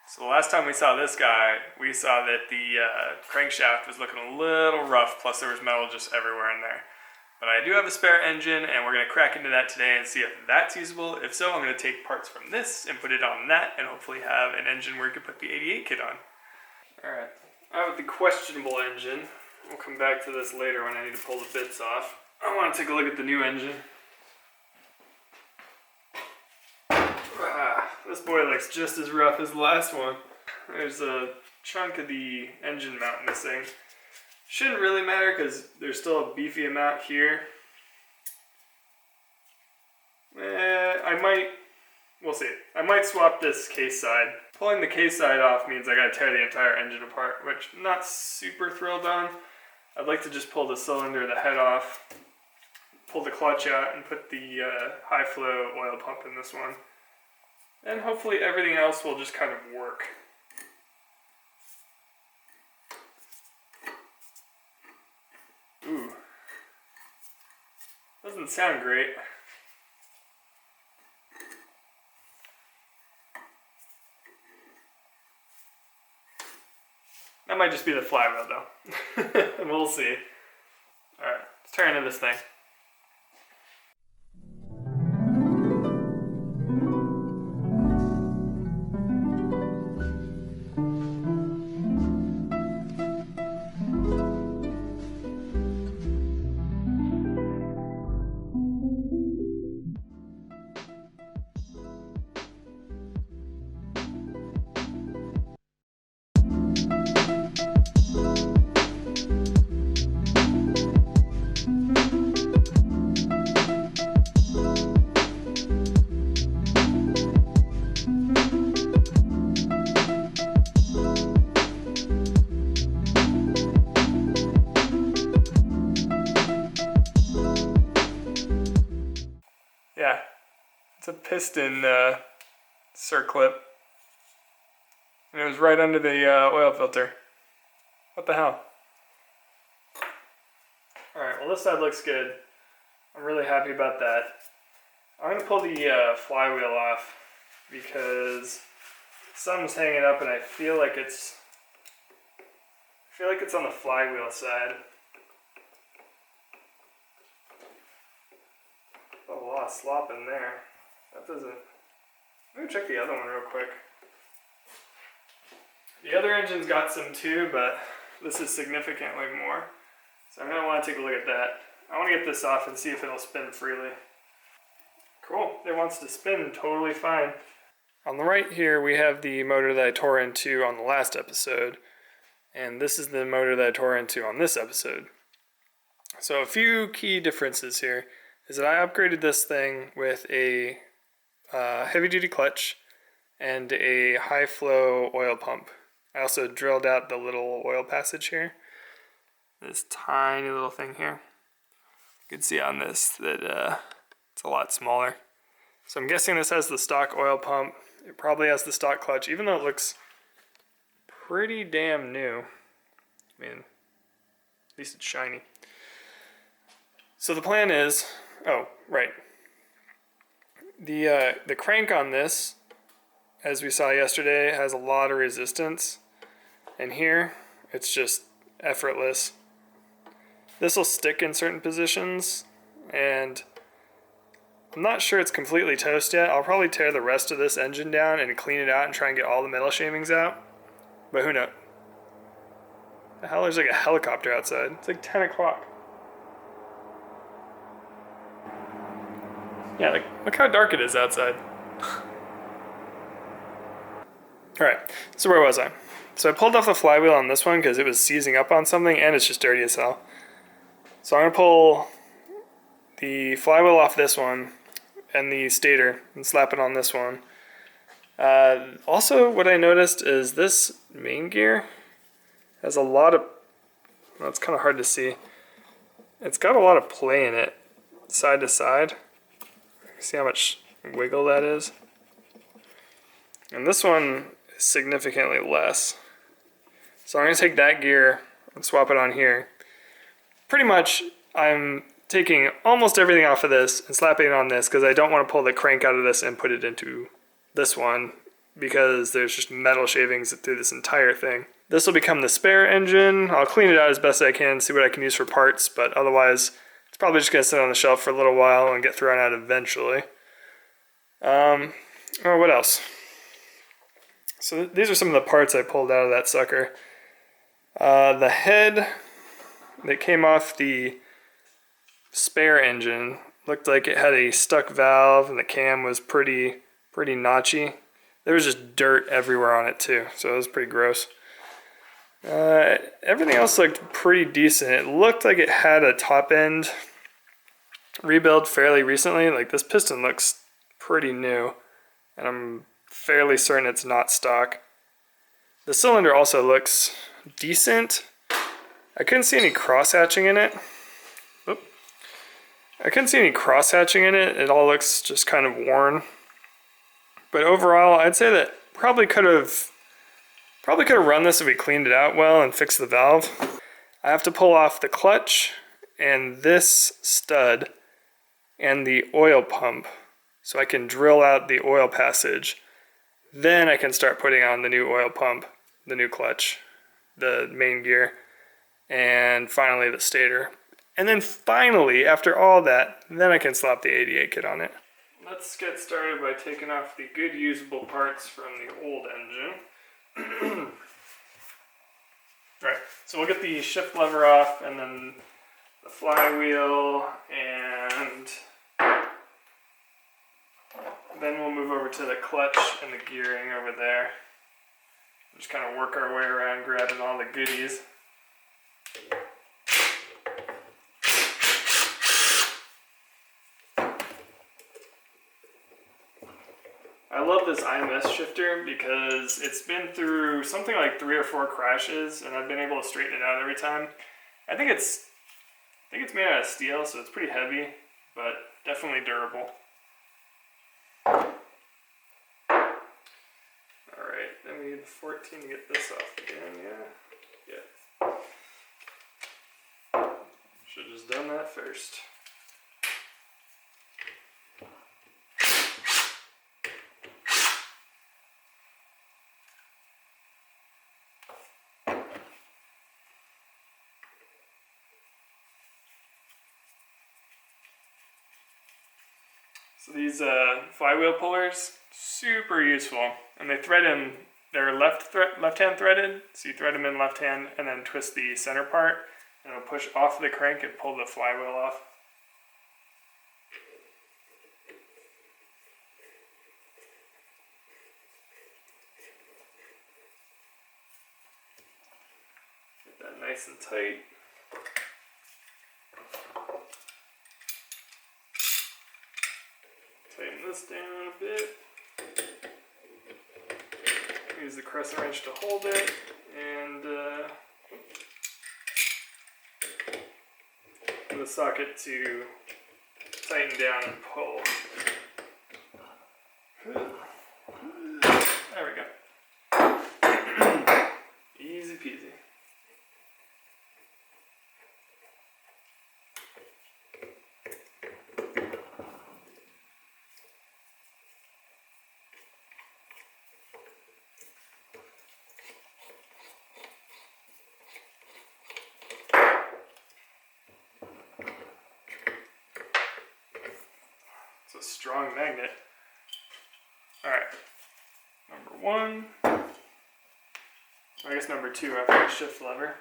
So the last time we saw this guy, we saw that the crankshaft was looking a little rough, plus there was metal just everywhere in there. But I do have a spare engine, and we're going to crack into that today and see if that's usable. If so, I'm going to take parts from this and put it on that, and hopefully have an engine where you can put the 88 kit on. Alright, I have the questionable engine. We'll come back to this later when I need to pull the bits off. I want to take a look at the new engine. This boy looks just as rough as the last one. There's a chunk of the engine mount missing. Shouldn't really matter because there's still a beefy amount here. We'll see. I might swap this case side. Pulling the case side off means I gotta tear the entire engine apart, which I'm not super thrilled on. I'd like to just pull the cylinder, the head off, pull the clutch out, and put the high flow oil pump in this one. And hopefully everything else will just kind of work. Ooh. Doesn't sound great. That might just be the flywheel though. We'll see. Alright, let's turn into this thing. Yeah, it's a piston circlip, and it was right under the oil filter. What the hell? Alright, well this side looks good. I'm really happy about that. I'm going to pull the flywheel off because something's hanging up and I feel like it's on the flywheel side. A lot of slop in there. That doesn't... Let me check the other one real quick. The other engine's got some too, but this is significantly more. So I'm going to want to take a look at that. I want to get this off and see if it'll spin freely. Cool, it wants to spin totally fine. On the right here we have the motor that I tore into on the last episode. And this is the motor that I tore into on this episode. So a few key differences here is that I upgraded this thing with a heavy-duty clutch and a high-flow oil pump. I also drilled out the little oil passage here. This tiny little thing here. You can see on this that it's a lot smaller. So I'm guessing this has the stock oil pump. It probably has the stock clutch, even though it looks pretty damn new. I mean, at least it's shiny. So the plan is... Oh, right. The crank on this, as we saw yesterday, has a lot of resistance. And here, it's just effortless. This will stick in certain positions, and I'm not sure it's completely toast yet. I'll probably tear the rest of this engine down and clean it out and try and get all the metal shavings out. But who knows? The hell, there's like a helicopter outside. It's like 10 o'clock. Yeah, like, look how dark it is outside. Alright, so where was I? So I pulled off the flywheel on this one because it was seizing up on something and it's just dirty as hell. So I'm going to pull the flywheel off this one and the stator and slap it on this one. Also, what I noticed is this main gear has a lot of... Well, it's kind of hard to see. It's got a lot of play in it, side to side. See how much wiggle that is? And this one is significantly less. So I'm going to take that gear and swap it on here. Pretty much, I'm taking almost everything off of this and slapping it on this because I don't want to pull the crank out of this and put it into this one because there's just metal shavings through this entire thing. This will become the spare engine. I'll clean it out as best I can, see what I can use for parts, but otherwise it's probably just going to sit on the shelf for a little while and get thrown out eventually. Oh, what else? So these are some of the parts I pulled out of that sucker. The head that came off the spare engine looked like it had a stuck valve, and the cam was pretty notchy. There was just dirt everywhere on it too, so it was pretty gross. Everything else looked pretty decent. It looked like it had a top end rebuild fairly recently. Like, this piston looks pretty new, and I'm fairly certain it's not stock. The cylinder also looks decent. I couldn't see any cross hatching in it. It all looks just kind of worn. But overall, I'd say that probably could have run this if we cleaned it out well and fixed the valve. I have to pull off the clutch and this stud and the oil pump so I can drill out the oil passage. Then I can start putting on the new oil pump, the new clutch, the main gear, and finally the stator. And then finally, after all that, then I can slap the 88 kit on it. Let's get started by taking off the good usable parts from the old engine. Alright, so we'll get the shift lever off, and then the flywheel, and then we'll move over to the clutch and the gearing over there. Just kind of work our way around grabbing all the goodies. I love this IMS shifter because it's been through something like 3 or 4 crashes, and I've been able to straighten it out every time. I think it's made out of steel, so it's pretty heavy, but definitely durable. Alright, then we need 14 to get this off again, yeah. Should have just done that first. So these flywheel pullers, super useful, and they thread in, they're left-hand threaded, so you thread them in left hand and then twist the center part, and it'll push off the crank and pull the flywheel off. Get that nice and tight. Tighten this down a bit. Use the crescent wrench to hold it, and the socket to tighten down and pull. There we go. Easy peasy. It's a strong magnet. Alright, number 1, I guess number 2 after the shift lever.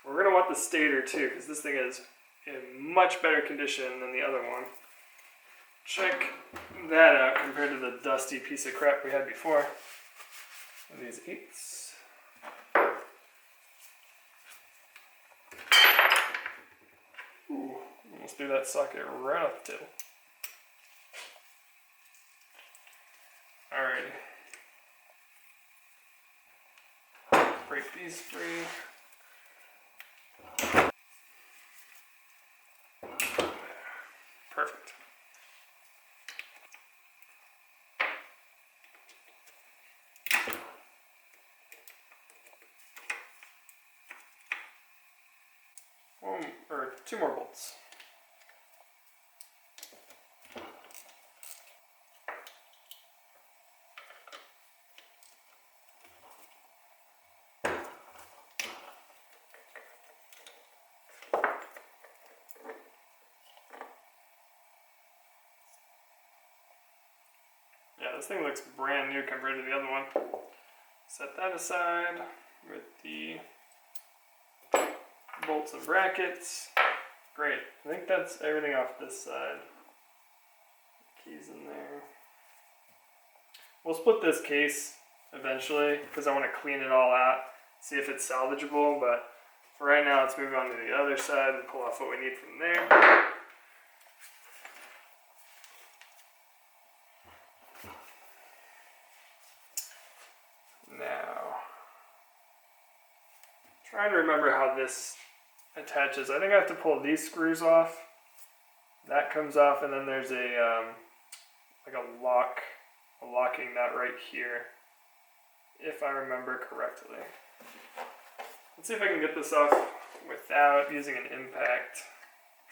We're going to want the stator too, because this thing is in much better condition than the other one. Check that out compared to the dusty piece of crap we had before. And these 8s. Ooh, almost threw that socket right off the table. Alrighty. Break these free. Perfect. One or 2 more bolts. this thing looks brand new compared to the other one. Set that aside with the bolts and brackets. Great. I think that's everything off this side. Keys in there. We'll split this case eventually because I want to clean it all out, see if it's salvageable, but for right now let's move on to the other side and pull off what we need from there. Now, trying to remember how this attaches. I think I have to pull these screws off. That comes off, and then there's a like a locking nut right here, if I remember correctly. Let's see if I can get this off without using an impact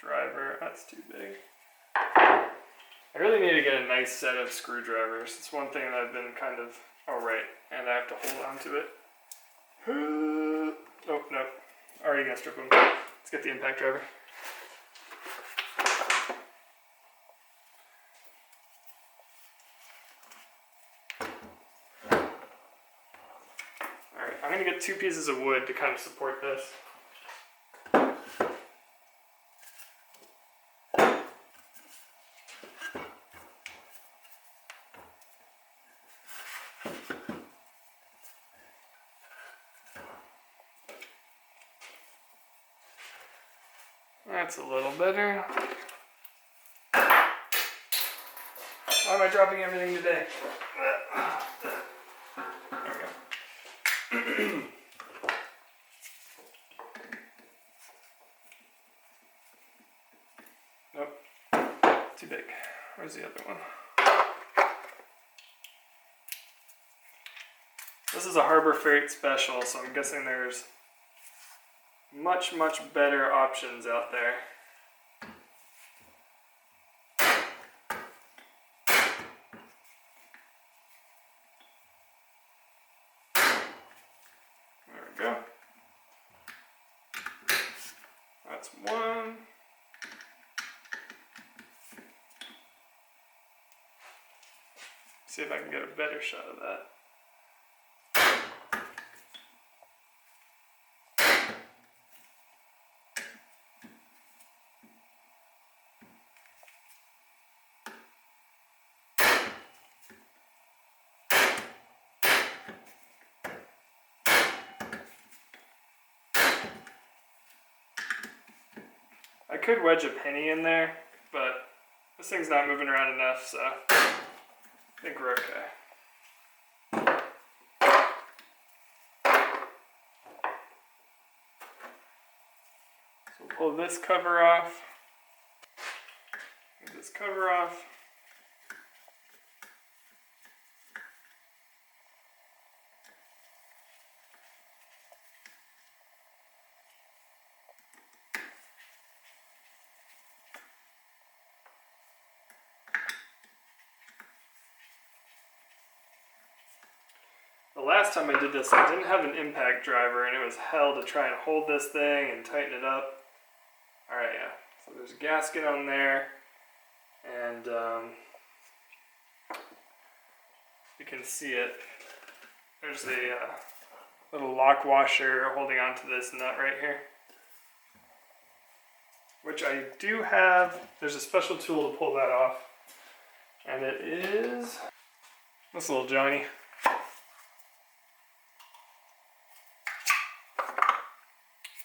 driver. That's too big. I really need to get a nice set of screwdrivers. It's one thing that I've been kind of, alright, and I have to hold on to it. Oh, no. Already gonna strip them. Let's get the impact driver. Alright, I'm gonna get 2 pieces of wood to kind of support this. That's a little better. Why am I dropping everything today? There we go. Nope. Too big. Where's the other one? This is a Harbor Freight special, so I'm guessing there's much better options out there. There we go. That's one. See if I can get a better shot of that. I could wedge a penny in there, but this thing's not moving around enough, so I think we're okay. So we'll pull this cover off, get this cover off. The last time I did this, I didn't have an impact driver, and it was hell to try and hold this thing and tighten it up. Alright, yeah. So there's a gasket on there, and you can see it. There's a little lock washer holding onto this nut right here, which I do have. There's a special tool to pull that off, and it is this little Johnny.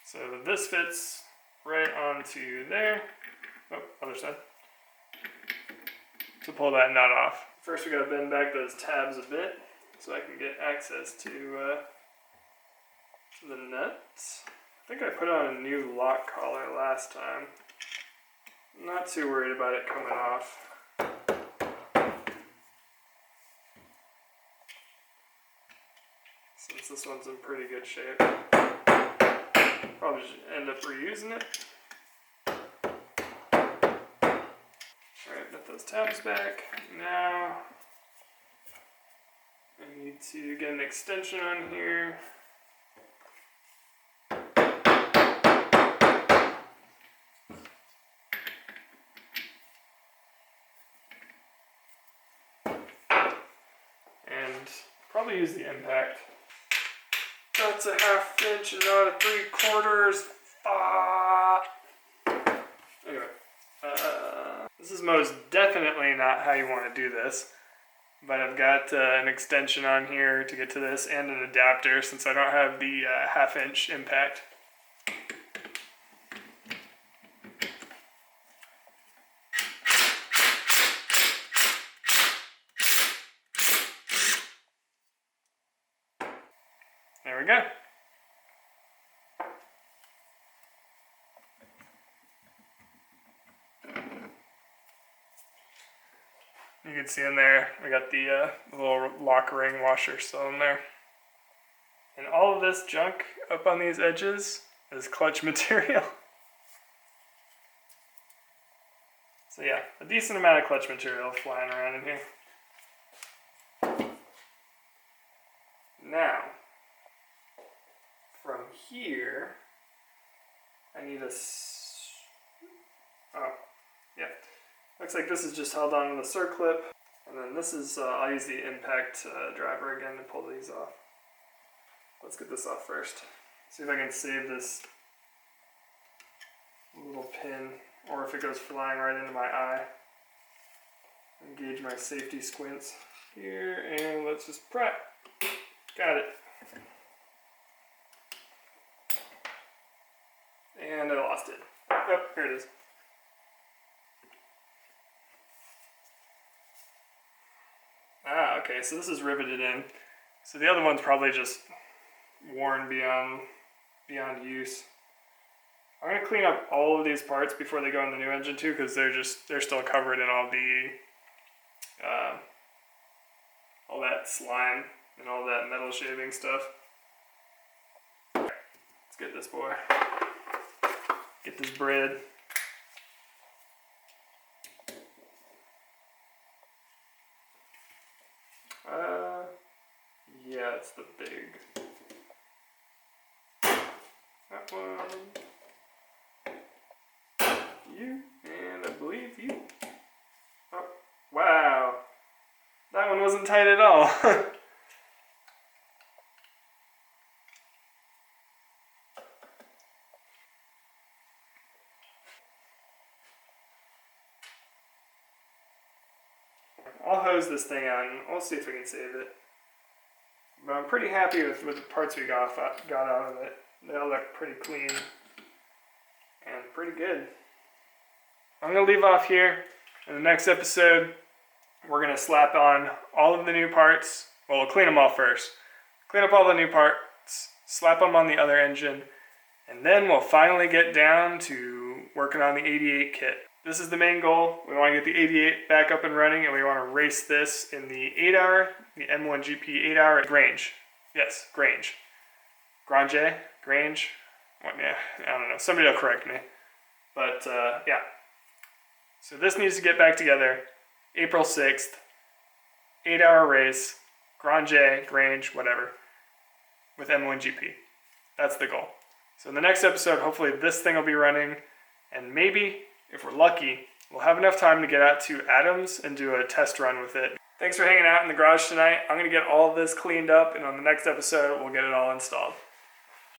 So this fits right onto there. Oh, other side. To pull that nut off. First we gotta bend back those tabs a bit so I can get access to the nuts. I think I put on a new lock collar last time. I'm not too worried about it coming off. Since this one's in pretty good shape. Probably just end up reusing it. Alright, put those tabs back. Now I need to get an extension on here. use the impact. That's a 1/2 inch and not a 3/4. Anyway, this is most definitely not how you want to do this. But I've got an extension on here to get to this and an adapter since I don't have the 1/2 inch impact. There we go. You can see in there, we got the little lock ring washer still in there. And all of this junk up on these edges is clutch material. So yeah, a decent amount of clutch material flying around in here. Now, from here, I need a... Oh, yeah. Looks like this is just held on with a circlip, and then this is, I'll use the impact driver again to pull these off. Let's get this off first. See if I can save this little pin, or if it goes flying right into my eye. Engage my safety squints here, and let's just pry. Got it. And I lost it. Oh, here it is. Ah, okay, so this is riveted in. So the other one's probably just worn beyond use. I'm gonna clean up all of these parts before they go in the new engine too, because they're still covered in all that slime and all that metal shaving stuff. Let's get this boy. Get this bread. Yeah, it's the big. That one. You, and I believe you. Oh, wow. That one wasn't tight at all. I'll hose this thing out and we'll see if we can save it. But I'm pretty happy with the parts we got out of it. They all look pretty clean and pretty good. I'm going to leave off here. In the next episode, we're going to slap on all of the new parts. Well, we'll clean them all first. Clean up all the new parts, slap them on the other engine, and then we'll finally get down to working on the 88 kit. This is the main goal. We want to get the 88 back up and running, and we want to race this in the 8-hour, the M1GP 8-hour Grange. Yes, Grange. Grange? What, yeah, I don't know. Somebody will correct me. But, yeah. So this needs to get back together. April 6th. 8-hour race. Grange, whatever. With M1GP. That's the goal. So in the next episode, hopefully this thing will be running, and maybe, if we're lucky, we'll have enough time to get out to Adams and do a test run with it. Thanks for hanging out in the garage tonight. I'm going to get all of this cleaned up, and on the next episode, we'll get it all installed.